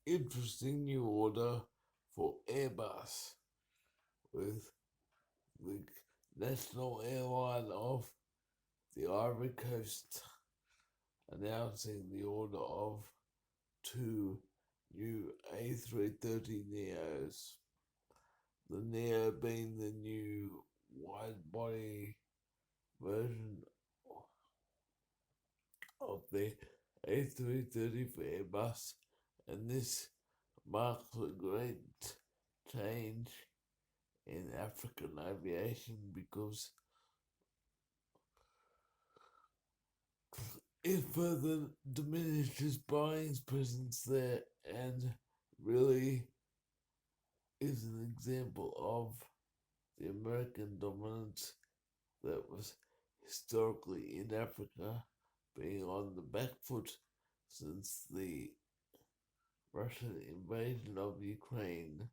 interesting new order for Airbus, with the national airline of the Ivory Coast announcing the order of two new A330neos. The Neo being the new wide body version of the A330 for Airbus, and this marks a great change in African aviation because it further diminishes Boeing's presence there and really is an example of the American dominance that was historically in Africa being on the back foot since the Russian invasion of Ukraine